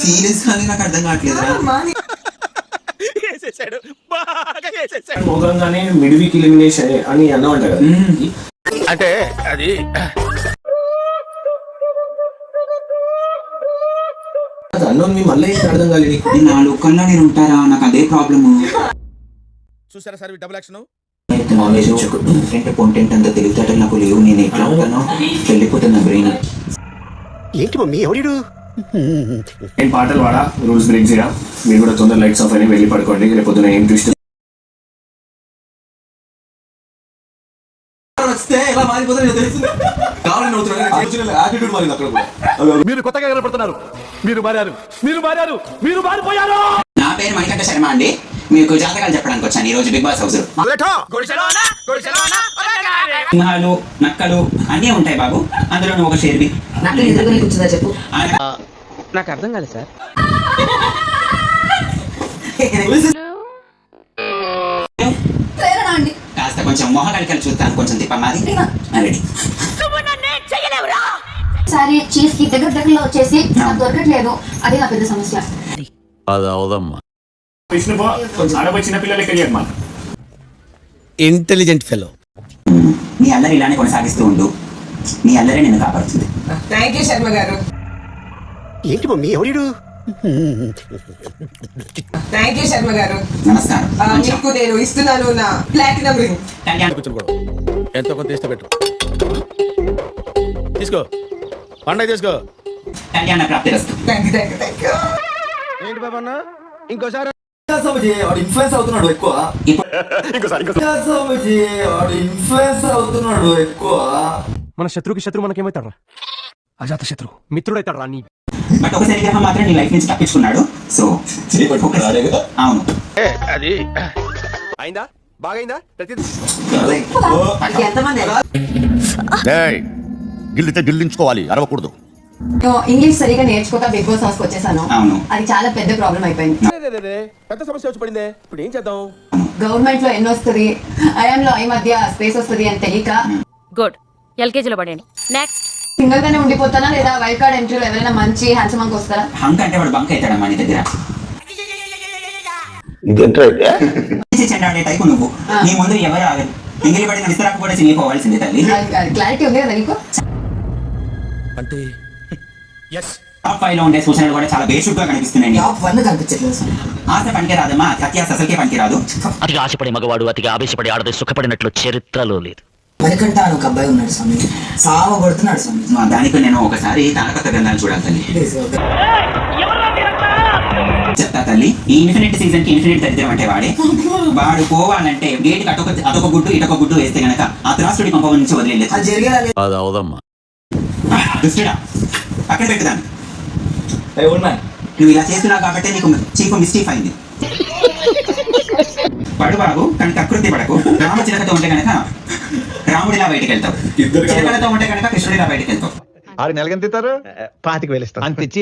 Serious గానే నాకు అర్థం కావట్లేదు. పోగానే మిడ్ వీక్ ఎలిమినేషన్ అని అన్నా ఉంటా కదా. అంటే అది అన్నోన్ మీ మళ్ళీ అర్థం కాలేదు. నా లోకల్లో నేను ఉంటారా, నాకు అదే ప్రాబ్లము. చూసారా సార్ డబుల్ యాక్షన్. పొంటెంట్ అంతా తెలివితేటలు నాకు లేవు. నేను ఎట్లా ఉంటానో వెళ్ళిపోతున్నా బ్రెయిన్. ఏంటి మమ్మీ ఎవడు నేను పాటలు వాడా, రూల్స్ బ్రేక్ చేయరా. మీరు కూడా తొందర లైట్స్ ఆఫ్ అని వెళ్ళి పడుకోండి. రేపు పొద్దున ఏం ట్విస్ట్ మీరు కొత్తగా కనపడుతున్నారు. మీరు మారారు. నా పేరు మణికంఠ శర్మ అండి. మీకు జాతకాలు చెప్పడానికి వచ్చాను ఈ రోజు బిగ్ బాస్ హౌస్. సింహాలు, నక్కలు అన్నీ ఉంటాయి బాబు. అందులో ఒక షేర్వి. చెప్పు. నాకు అర్థం కాలేదు సార్. కాస్త కొంచెం మొహ కడికలు చూస్తాను, కొంచెం తిప్పమాది. రెడీ. సారీ చీజ్ కి దగ్గరలో వచ్చేసి నాకు దొరకట్లేదు. అదే నా పెద్ద సమస్య. అది అవదమ్మా. చిన్న పిల్లలు ఎక్కడ చెప్పమా. Intelligent fellow. నీ అల్లరి ఇలానే కొనసాగిస్తూ ఉండు. నీ అల్లరే నిన్ను కాపాడుతుంది. థ్యాంక్ యూ శర్మ గారు. ఏంటి మమ్మీ ఎవడు థ్యాంక్ యూ శర్మ గారు. నమస్కారం. మీకు నేను ఇస్తున్నాను నా ప్లాటినం రింగ్. ఎంతో కొంత తీస్తే పెట్టు. తీసుకో, పండగ తీసుకో. కళ్యాణ ప్రాప్తి రస్తు. Thank you. ఏంటి బాబా అన్న ఇంకోసారి ఇన్ఫ్లుయెన్స్ అవుతున్నాడు ఎక్కువ. మన శత్రుకి శత్రు మనకేమవుతాడు? అజాత శత్రు మిత్రుడైతాడు రా. నీ బట్ ఒక శనిగ్రహం మాత్రం నీ లైఫ్ నుంచి తప్పించుకున్నాడు. సో అవును, అది అయిందా, బాగైందా? గిల్లితే గిల్లించుకోవాలి, అరవకూడదు. ఇంగ్లీష్ సరిగా నేర్చుకోక బిగ్ బాస్ హౌస్ వచ్చేసాను. అవును. అది చాలా పెద్ద ప్రాబ్లం అయిపోయింది. పెద్ద సమస్య వచ్చి పడిందే. ఇప్పుడు ఏం చేద్దాం? గవర్నమెంట్ లో ఎన్ని వస్తుంది, ఐఎమ్ లో ఈ మధ్య స్పేస్ వస్తుంది అని తెలియక గుడ్ ఎల్కేజీలో పడండి. నెక్స్ట్ సింగల్ గానే ఉండిపోతానా లేదా వైల్డ్ కార్డ్ ఎంట్రీలో ఎవరైనా మంచి హ్యాండ్సమ్ అంక్ వస్తారా? హంక్ అంటే వాడు బంక్ అవుతాడమ్మా నీ దగ్గర. చెండాడే టైపు నువ్వు. నీ ముందు ఎవరు ఆగరు. ఎంగిలి పడిన విస్తరాకు కూడా చినిగిపోవాల్సిందే తల్లి. క్లారిటీ ఉంది కదా నీకు? అంటే టాప్ 5 లో ఉండే సూచనలు కూడా చాలా బేసిక్ గా కనిపిస్తున్నాయి. ఆశ పనికి రాదమ్మా, అత్యాశ అసలుకే పనికి రాదు. అతిగా ఆశపడే మగవాడు అతిగా ఆవేశపడి ఆడది సుఖపడినట్లు చరిత్రలో లేదు. మణికంఠ అని ఒక అబ్బాయి ఉన్నాడు స్వామి, సావ కొడుతున్నాడు స్వామి. దానికి నేను ఒకసారి తారకథ గ్రంథాలు చూడాలి తల్లి. చెప్తా తల్లి, ఈ ఇన్ఫినిట్ సీజన్ కి ఇన్ఫినిట్ దరిద్రం అంటే వాడే. వాడు పోవాలంటే గేట్ అదొక గుడ్డు ఇటొక గుడ్డు వేస్తే గనక ఆ త్రాసుడి పంప నుంచి వదిలేదు. అది అవదమ్మా. దుష్టుడా, అక్కడ పెట్టుదాన్ని. నువ్వు ఇలా చేస్తున్నావు కాబట్టి నీకు చీఫ్ మిస్టీఫ్ అయింది. పడు బాబు, కానీ కకృతి పడకు. రామచిలకతో ఉంటే కనుక రాముడిలా బయటకు వెళ్తావు, చిలకలతో ఉంటే కనుక కృష్ణుడిలా బయటకు వెళ్తావు. 6 నెలలు ఎంత ఇస్తారు? 25,000 ఇస్తాను. అంత ఇచ్చి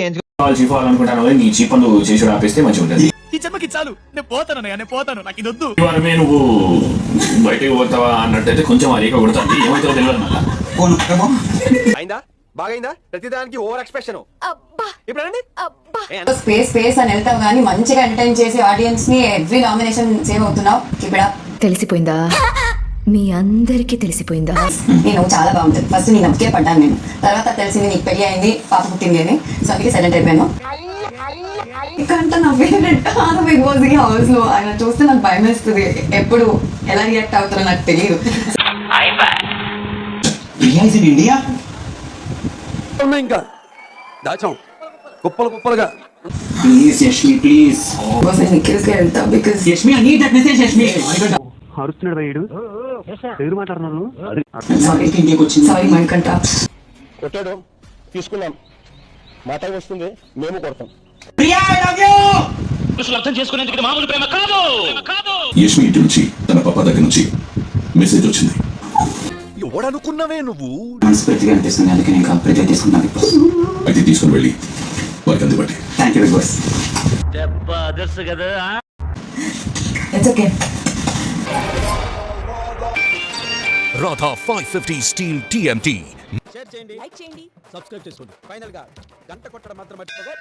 చీఫ్ అవ్వాలనుకుంటాను. నీ చీఫ్ నువ్వు చేసి రాపిస్తే మంచిగా ఉంటుంది. ఈ జన్మకి చాలు, నేను పోతాను, నాకు ఇది వద్దు. వారమే నువ్వు బయటకు పోతావా అన్నట్టయితే కొంచెం అరేక కొడుతుంది. ఏమైతే తెలియదు మళ్ళీ. అయిందా, బాగైందా? ప్రతిదానికి ఓవర్ ఎక్స్ప్రెషన్. ఇప్పుడు స్పేస్ అని వెళ్తావు కానీ మంచిగా ఎంటర్టైన్ చేసి ఆడియన్స్ ని ఎవ్రీ నామినేషన్ సేవ్ అవుతున్నావు. ఇప్పుడు తెలిసిపోయిందా? మీ అందరికీ తెలిసిపోయిందా? నేను చాలా బాగుంటుంది. ఫస్ట్ నేను నమ్మకే పడ్డాను. నేను తర్వాత తెలిసింది నీకు పెళ్లి అయింది, పాప పుట్టింది అని. సో అందుకే సైలెంట్ అయిపోయాను. ఇకంటే నా ఫేవరెట్ బిగ్ బాస్ హౌస్ లో ఆయన చూస్తే నాకు భయం వేస్తుంది. ఎప్పుడు ఎలా రియాక్ట్ అవుతారో నాకు తెలియదు. ఇండియా ఇంకా దాచాం కుప్పలుగా. Please Yashmi, please. నిఖిల్స్ కి వెళ్తా because Yashmi, I need that message. Yashmi అరుస్తున్నాడు భయ్యుడు, ఎదురు మాట్లాడుతున్నాను. సారీ మణికంఠ. కొట్టాడు, తీసుకున్నాం. మాట వస్తుంది, మేము కొడతాం. అర్థం చేసుకునేందుకు మామూలు ప్రేమ కాదు. యష్మి ఇంటి నుంచి తన పాప దగ్గర నుంచి మెసేజ్ వచ్చింది. ఎవడనుకున్నావే నువ్వు? మనస్ఫూర్తిగా అనిపిస్తుంది, అందుకే నేను కంప్లీట్గా తీసుకున్నాను. అయితే తీసుకుని వెళ్ళి వారికి అందుబట్టి. Thank you big boss. It's okay. Radha 550 steel TMT. Share చేయండి, లైక్ చేయండి, సబ్స్క్రైబ్ చేసుకోండి. ఫైనల్ గా గంట కొట్టడం మాత్రం మర్చిపోకండి.